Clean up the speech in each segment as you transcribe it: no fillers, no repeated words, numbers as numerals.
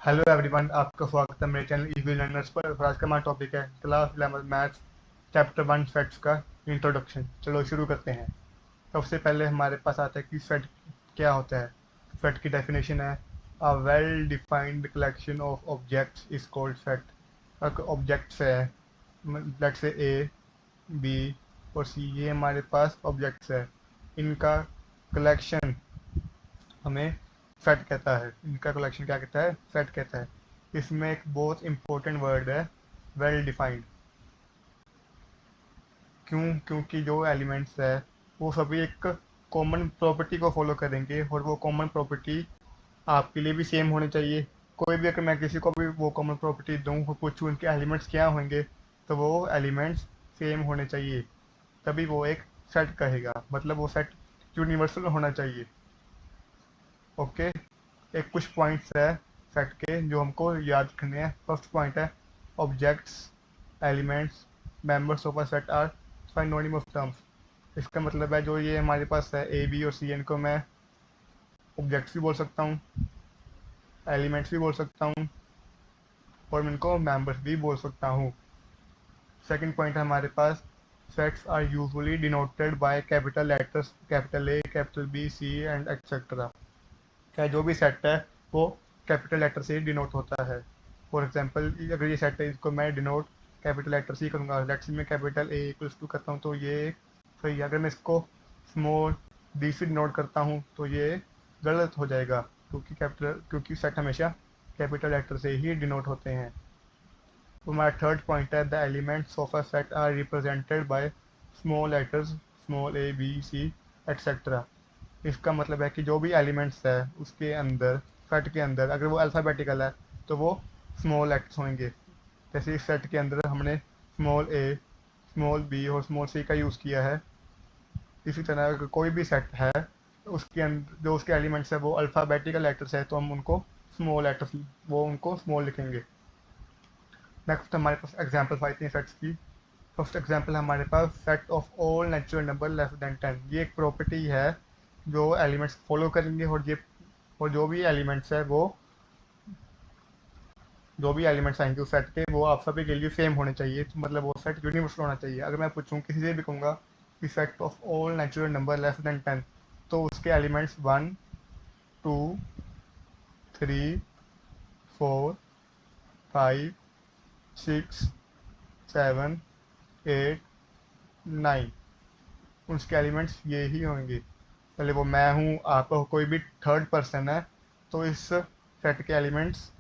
Hello everyone, आपका स्वागत है मेरे चैनल इजी लर्नर्स पर। और आज का हमारा टॉपिक है क्लास 11 मैथ्स चैप्टर 1 सेट्स का इंट्रोडक्शन। चलो शुरू करते हैं। सबसे पहले हमारे पास आता है कि सेट क्या होता है। सेट की डेफिनेशन है a well defined collection of objects is called set. अगर ऑब्जेक्ट्स है, लेट्स से ए, बी और सी, ये हमारे पास ऑब्जेक्ट्स है, इनका कलेक्शन हमें सेट कहता है। इनका कलेक्शन क्या कहता है? सेट कहता है। इसमें एक बहुत इंपॉर्टेंट वर्ड है वेल डिफाइंड। क्योंकि जो एलिमेंट्स है वो सभी एक कॉमन प्रॉपर्टी को फॉलो करेंगे और वो कॉमन प्रॉपर्टी आपके लिए भी सेम होनी चाहिए। कोई भी अगर मैं किसी को भी वो कॉमन प्रॉपर्टी दूँ और पूछूँ उनके एलिमेंट्स क्या होंगे, तो वो एलिमेंट्स सेम होने चाहिए, तभी वो एक सेट कहेगा। मतलब वो सेट यूनिवर्सल होना चाहिए। ओके, एक कुछ पॉइंट्स है सेट के जो हमको याद रखने हैं। फर्स्ट पॉइंट है objects, elements, members of a set are synonymous terms. इसका मतलब है जो ये हमारे पास है ए बी और सी, इनको मैं ऑब्जेक्ट्स भी बोल सकता हूँ, एलिमेंट्स भी बोल सकता हूँ और मैं इनको मेंबर्स भी बोल सकता हूँ। सेकंड पॉइंट है हमारे पास sets are usually denoted by capital letters, capital A, capital B, C and etcetera. क्या जो भी सेट है वो कैपिटल लेटर से डिनोट होता है। फॉर एग्जांपल, अगर ये सेट है इसको मैं डिनोट कैपिटल लेटर से ही करूँगा, लेट्स मैं कैपिटल ए इक्वल्स टू करता हूँ तो ये सही है। अगर मैं इसको स्मॉल डी से डिनोट करता हूँ तो ये गलत हो जाएगा, क्योंकि सेट हमेशा कैपिटल लेटर से ही डिनोट होते हैं। तो हमारा थर्ड पॉइंट है the elements of a set are represented by small letters, small A B C etcetera. इसका मतलब है कि जो भी एलिमेंट्स है उसके अंदर, सेट के अंदर, अगर वो अल्फ़ाबेटिकल है तो वो स्मॉल लेटर्स होंगे। जैसे इस सेट के अंदर हमने स्मॉल ए, स्मॉल बी और स्मॉल सी का यूज़ किया है। इसी तरह अगर कोई भी सेट है उसके अंदर जो उसके एलिमेंट्स है वो अल्फ़ाबेटिकल लेटर्स है तो हम उनको स्मॉल लेटर्स, वो उनको स्मॉल लिखेंगे। नेक्स्ट हमारे पास एग्जाम्पल आती हैं सेट्स की। फर्स्ट एग्जाम्पल हमारे पास set of all natural number less than 10। ये एक प्रॉपर्टी है जो एलिमेंट्स फॉलो करेंगे और जो भी एलिमेंट्स आएंगे उस सेट के वो आप सभी के लिए सेम होने चाहिए। तो मतलब वो सेट यूनिवर्सल होना चाहिए। अगर मैं पूछूं किसी से भी कहूँगा कि set of all natural number less than 10, तो उसके एलिमेंट्स 1, 2, 3, 4, 5, 6, 7, 8, 9, उसके एलिमेंट्स ये ही होंगे। पहले वो मैं हूँ, आप हो, कोई भी थर्ड पर्सन है, तो इस सेट के एलिमेंट्स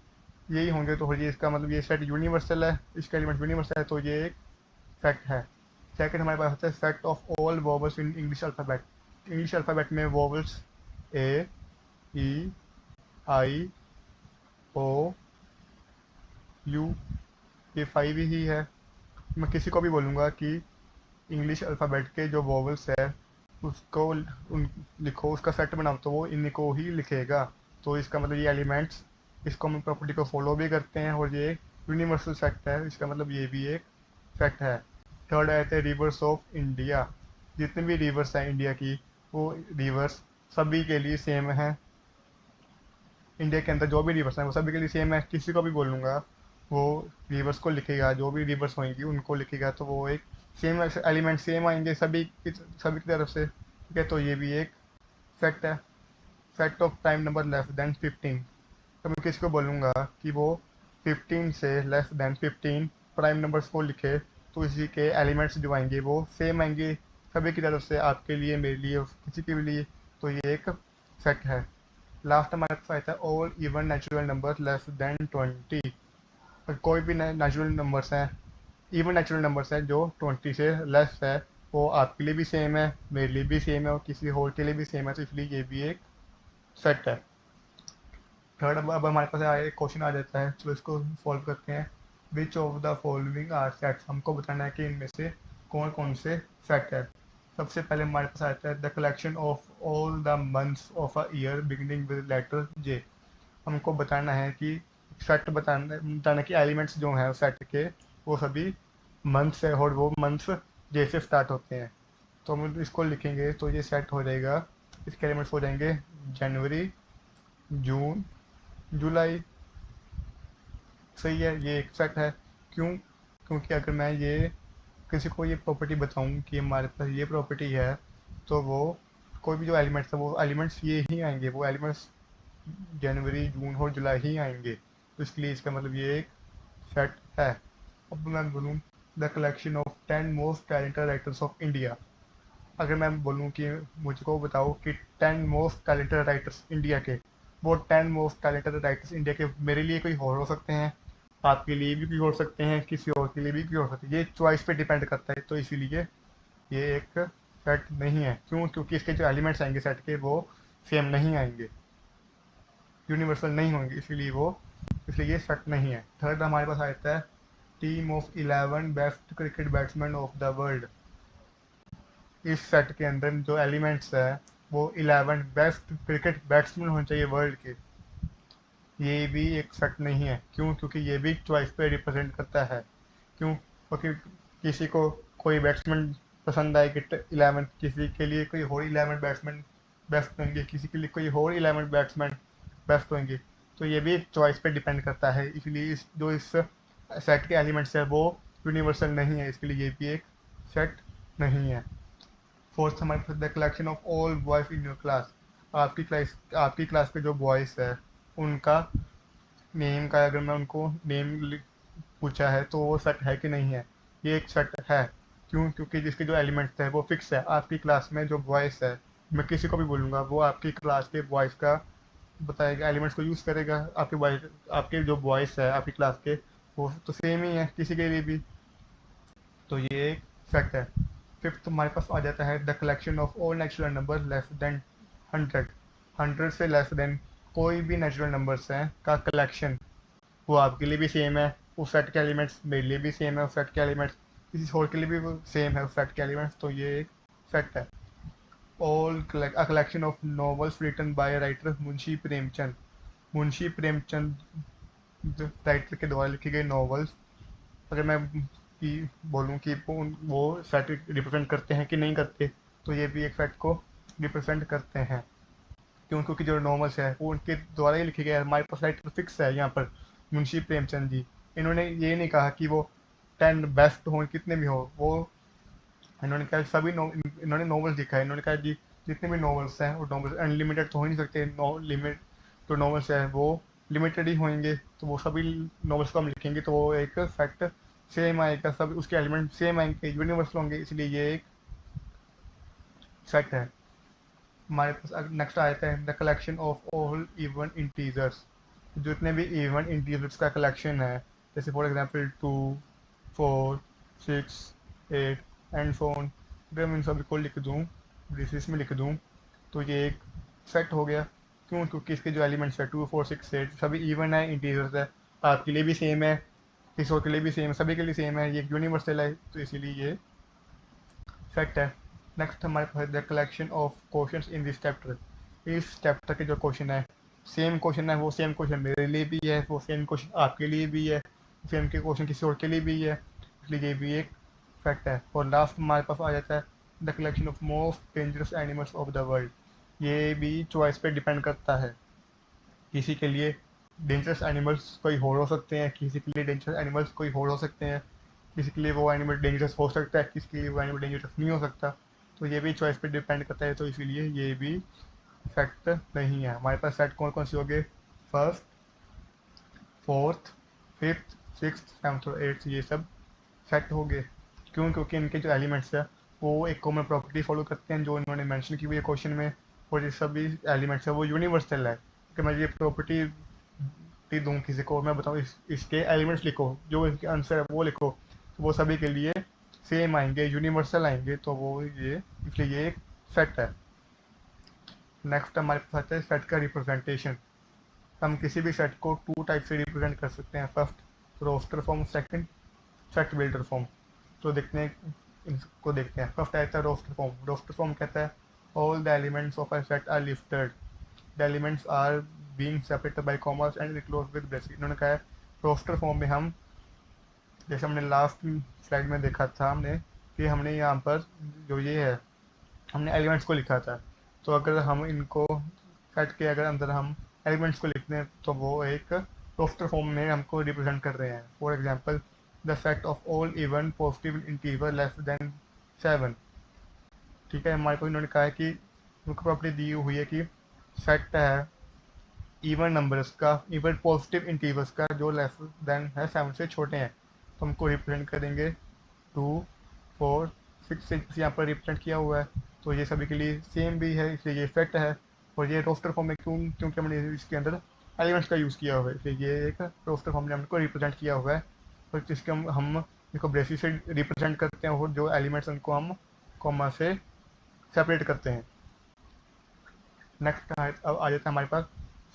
यही होंगे। तो ये इसका मतलब ये सेट यूनिवर्सल है, इसका एलिमेंट यूनिवर्सल है, तो ये एक सेट है। सेकंड हमारे पास होता है set of all vowels in English alphabet. English alphabet में vowels A, E, I, O, U, ये 5 ही है। मैं किसी को भी बोलूँगा कि इंग्लिश अल्फ़ाबेट के जो वोवल्स है उसको लिखो, उसका सेट बनाओ, तो वो इनको ही लिखेगा। तो इसका मतलब ये एलिमेंट्स इस कॉमन प्रॉपर्टी को फॉलो भी करते हैं और ये यूनिवर्सल सेट है। इसका मतलब ये भी एक सेट है। थर्ड आते हैं रिवर्स ऑफ इंडिया। जितने भी रिवर्स हैं इंडिया की, वो रिवर्स सभी के लिए सेम है। इंडिया के अंदर जो भी रिवर्स हैं वो सभी के लिए सेम है। किसी को भी बोलूँगा वो रिवर्स को लिखेगा, जो भी रिवर्स होंगी उनको लिखेगा, तो वो एक सेम एलिमेंट सेम आएंगे सभी की तरफ से। ठीक है, तो ये भी एक सेट है। Set of prime number less then 15। तो मैं किसी को बोलूँगा कि वो 15 से लेस देन 15 प्राइम नंबर्स को लिखे, तो इसी के एलिमेंट्स जो आएंगे वो सेम आएंगे सभी की तरफ से, आपके लिए, मेरे लिए और किसी के भी लिए। तो ये एक सेट है। लास्ट हमारे पास आता है all even natural number less then 20। कोई भी नेचुरल नंबर्स हैं, इवन नेचुरल नंबर्स हैं जो 20 से लेस है, वो आपके लिए भी सेम है, मेरे लिए भी सेम है और किसी और के लिए भी सेम है, तो इसलिए ये भी एक सेट है। थर्ड, अब हमारे पास एक क्वेश्चन आ जाता है, चलो इसको सॉल्व करते हैं। Which of the following are sets. हमको बताना है कि इनमें से कौन कौन से सेट है। सबसे पहले हमारे पास आता है the collection of all the months of a year beginning with letter J. हमको बताना है कि बताना कि एलिमेंट्स जो हैं सेट के वो सभी मंथ्स है और वो मंथ्स जे से स्टार्ट होते हैं। तो हम इसको लिखेंगे तो ये सेट हो जाएगा। इसके एलिमेंट्स हो जाएंगे जनवरी, जून, जुलाई, सही है, ये एक सेट है। क्यों? क्योंकि अगर मैं ये किसी को ये प्रॉपर्टी बताऊं कि हमारे पास ये प्रॉपर्टी है, तो वो कोई भी जो एलिमेंट्स है वो एलिमेंट्स ये ही आएंगे, वो एलिमेंट्स जनवरी जून और जुलाई ही आएंगे। तो इसके लिए इसका मतलब ये एक सेट है। अब मैं बोलूँ the collection of 10 most talented writers of India. अगर मैं बोलूँ कि मुझको बताओ कि 10 मोस्ट टैलेंटेड राइटर्स इंडिया के, वो 10 मोस्ट टैलेंटेड राइटर्स इंडिया के मेरे लिए कोई और हो सकते हैं, आपके लिए भी कोई हो सकते हैं, किसी और के लिए भी कोई हो सकते हैं, ये चॉइस पे डिपेंड करता है। तो इसीलिए ये एक सेट नहीं है। क्यों? क्योंकि इसके जो एलिमेंट्स आएंगे सेट के वो सेम नहीं आएंगे, यूनिवर्सल नहीं होंगे, इसलिए ये सेट नहीं है। थर्ड हमारे पास आता है team of 11 best cricket batsman of the world. इस सेट के अंदर जो एलिमेंट्स है वो 11 बेस्ट क्रिकेट बैट्समैन होने चाहिए वर्ल्ड के। ये भी एक सेट नहीं है। क्यों? क्योंकि ये भी चॉइस पे रिप्रेजेंट करता है। क्यों? क्योंकि किसी को कोई बैट्समैन पसंद आएगी 11, किसी के लिए कोई और 11 बैट्समैन बेस्ट होंगे, किसी के लिए कोई और 11 बैट्समैन बेस्ट होंगे। तो ये भी चॉइस पे डिपेंड करता है, इसलिए इस सेट के एलिमेंट्स है वो यूनिवर्सल नहीं है, इसके लिए ये भी एक सेट नहीं है। फोर्थ हमारे पास the collection of all boys in your class. आपकी क्लास के जो बॉयज है उनका नेम का, अगर मैं उनको नेम पूछा है तो वो सेट है कि नहीं है, ये एक सेट है। क्यों? क्योंकि जिसके जो एलिमेंट्स है वो फिक्स है। आपकी क्लास में जो बॉयज है, मैं किसी को भी बोलूँगा वो आपकी क्लास के बॉयज़ का बताएगा, एलिमेंट्स को यूज़ करेगा। आपके जो बॉयज़ है आपकी क्लास के वो तो सेम ही है किसी के लिए भी, तो ये एक फैक्ट है। फिफ्थ हमारे पास आ जाता है the collection of all natural number less then 100। 100 से लेस देन कोई भी नेचुरल नंबर्स हैं का कलेक्शन, वो आपके लिए भी सेम है, उस सेट के एलिमेंट्स मेरे लिए भी सेम है, उस सेट के एलिमेंट्स किसी और के लिए भी सेम है उस सेट के एलिमेंट्स, तो ये एक सेट है। All a collection of novels written by writer Munshi Premchand. Munshi Premchand writer के द्वारा लिखी गई नॉवेल्स, अगर मैं कि बोलूँ कि वो फैक्ट रिप्रेजेंट करते हैं कि नहीं करते, तो ये भी एक फैक्ट को रिप्रेजेंट करते हैं। क्यों? क्योंकि जो नॉवेल्स है वो उनके द्वारा ही लिखे गए हैं। हमारे पास राइटर फिक्स है यहाँ पर मुंशी प्रेमचंद जी। इन्होंने ये नहीं कहा कि वो 10 बेस्ट हो कितने भी हो, वो इन्होंने कहा इन्होंने नॉवेल्स लिखा है। इन्होंने कहा जी जितने भी नॉवेल्स हैं वो नॉवेल्स अनलिमिटेड तो हो नहीं सकते, नो लिमिट तो नॉवेल्स है वो लिमिटेड ही होंगे, तो वो सभी नॉवेल्स को हम लिखेंगे तो वो एक फैक्ट सेम आएगा, सब उसके एलिमेंट सेम आएंगे, यूनिवर्सल होंगे, इसलिए ये एक फैक्ट है। हमारे पास नेक्स्ट आता है the collection of all even integers. जितने भी इवन इंटीजर्स का कलेक्शन है, जैसे for example 2, 4, 6, 8 and so on, अगर मैं इन सभी को लिख दूँ, ब्रेसिस में लिख दूँ, तो ये एक सेट हो गया। क्यों? क्योंकि इसके जो एलिमेंट्स है 2, 4, 6, 8 सभी इवन है, इंटीजर्स है, आपके लिए भी सेम है, किसी और के लिए भी सेम है, सभी के लिए सेम है, ये एक यूनिवर्सल है, तो इसीलिए ये फैक्ट है। नेक्स्ट हमारे पास the collection of questions in this chapter. इस चैप्टर के जो क्वेश्चन है, सेम क्वेश्चन है, वो सेम क्वेश्चन मेरे लिए भी है, वो सेम क्वेश्चन आपके लिए भी है, सेम के क्वेश्चन किसी और के लिए भी है, इसलिए ये भी एक फैक्ट है। और लास्ट हमारे पास आ जाता है the collection of most dangerous animals of the world. ये भी चॉइस पे डिपेंड करता है, किसी के लिए डेंजरस एनिमल्स कोई और हो सकते हैं, किसी के लिए डेंजरस एनिमल्स कोई और हो सकते हैं, किसी के लिए वो एनिमल डेंजरस हो सकता है, किसी के लिए वो एनिमल डेंजरस नहीं हो सकता, तो ये भी चॉइस पे डिपेंड करता है, तो इसीलिए ये भी फैक्ट नहीं है। हमारे पास सेट कौन कौन से हो गए? First, fourth, fifth, six, seventh और एट्थ, ये सब सेट हो गए। क्यों? क्योंकि इनके जो एलिमेंट्स है वो एक कॉमन प्रॉपर्टी फॉलो करते हैं जो इन्होंने मेंशन की हुई है क्वेश्चन में, और ये सभी एलिमेंट्स है वो यूनिवर्सल है। कि मैं ये प्रॉपर्टी दूँ किसी को, मैं बताऊँ इसके एलिमेंट्स लिखो, जो इसके आंसर है वो लिखो, तो वो सभी के लिए सेम आएंगे, यूनिवर्सल आएंगे, तो वो ये इसलिए ये एक सेट है। नेक्स्ट हमारे पास आता है सेट का रिप्रेजेंटेशन। हम किसी भी सेट को 2 टाइप से रिप्रेजेंट कर सकते हैं, first roster form, second set builder form. तो इनको देखते हैं। फर्स्ट आता है रोस्टर फॉर्म। रोस्टर फॉर्म कहता है all the elements of a set are listed, the elements are being separated by commas and enclosed with braces. इन्होंने कहा है रोस्टर फॉर्म में हम, जैसे हमने लास्ट स्लाइड में देखा था हमने कि हमने यहाँ पर जो ये है हमने एलिमेंट्स को लिखा था, तो अगर हम इनको सेट के अगर अंदर हम एलिमेंट्स को लिखते हैं तो वो एक रोस्टर फॉर्म में हमको रिप्रेजेंट कर रहे हैं। For example the set of all even positive integer less than 7। ठीक है, हमारे को इन्होंने कहा है कि उनको प्रॉपर्टी दी हुई है कि सेट है इवन नंबर्स का, इवन पॉजिटिव इंटीजर्स का जो लेस देन है 7 से छोटे हैं, तो हमको रिप्रेजेंट करेंगे 2 4 6 से यहाँ पर रिप्रेजेंट किया हुआ है। तो ये सभी के लिए सेम भी है, इसलिए ये सेट है। और ये रोस्टर फॉर्म में क्योंकि हमने इसके अंदर एलिमेंट्स का यूज़ किया हुआ है, इसलिए ये एक रोस्टर फॉर्म में हमको रिप्रेजेंट किया हुआ है। और जिसके हम इसको ब्रेसिस से रिप्रेजेंट करते हैं और जो एलिमेंट्स उनको हम कॉमा से सेपरेट करते हैं। नेक्स्ट अब आ जाता है हमारे पास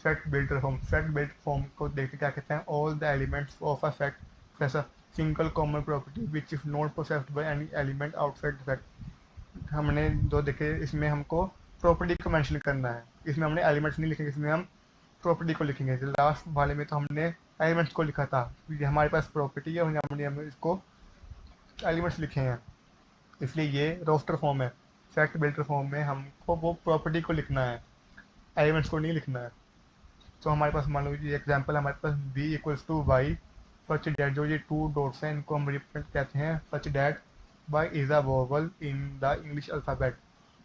set builder form. Set builder form को देखते क्या कहते हैं, all the elements of a set plus a single common property which is not possessed by any element outside the set. हमने जो देखे इसमें हमको प्रॉपर्टी को मेंशन करना है, इसमें हमने एलिमेंट्स नहीं लिखेंगे, इसमें हम प्रॉपर्टी को लिखेंगे। लास्ट वाले में तो हमने एलिमेंट्स को लिखा था, ये हमारे पास प्रॉपर्टी है और हमने इसको एलिमेंट्स लिखे हैं, इसलिए ये रोस्टर फॉर्म है। सेट बिल्डर फॉर्म में हमको वो प्रॉपर्टी को लिखना है, एलिमेंट्स को नहीं लिखना है। तो हमारे पास मान लो ये एग्जांपल हमारे पास b equals to Y such that, जो ये 2 डॉट्स हैं इनको हम रिप्रेजेंट कहते हैं such that y is a vowel in the English alphabet.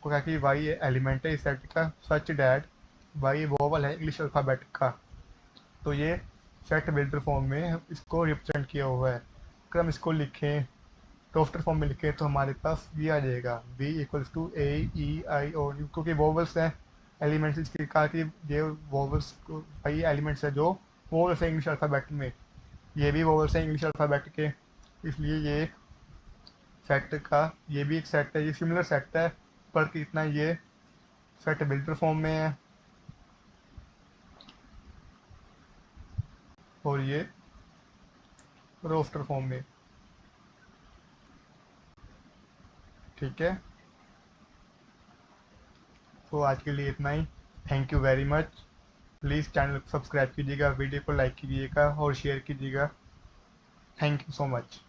को क्या कि y एलिमेंट है इस सेट का, सच डैट y वोवल है इंग्लिश अल्फ़ाबेट का। तो ये सेट बिल्डर फॉर्म में हम इसको रिप्रेजेंट किया हुआ है। अगर हम इसको लिखें रोस्टर फॉर्म में लिखें तो हमारे पास ये आ जाएगा b equals to a e i o u, क्योंकि वोवल्स हैं एलिमेंट्स, इसके कहा कि ये वोवल्स वही एलिमेंट्स है जो वोवल्स है इंग्लिश अल्फ़ाबेट में, ये भी वोवल्स है इंग्लिश अल्फ़ाबेट के, इसलिए ये सेट का ये भी एक सेट है, ये सिमिलर सेट है पर कितना ये सेट बिल्डर फॉर्म में है और ये रोस्टर फॉर्म में। ठीक है, तो आज के लिए इतना ही। Thank you very much. Please channel को सब्सक्राइब कीजिएगा, वीडियो को लाइक कीजिएगा और शेयर कीजिएगा। Thank you so much.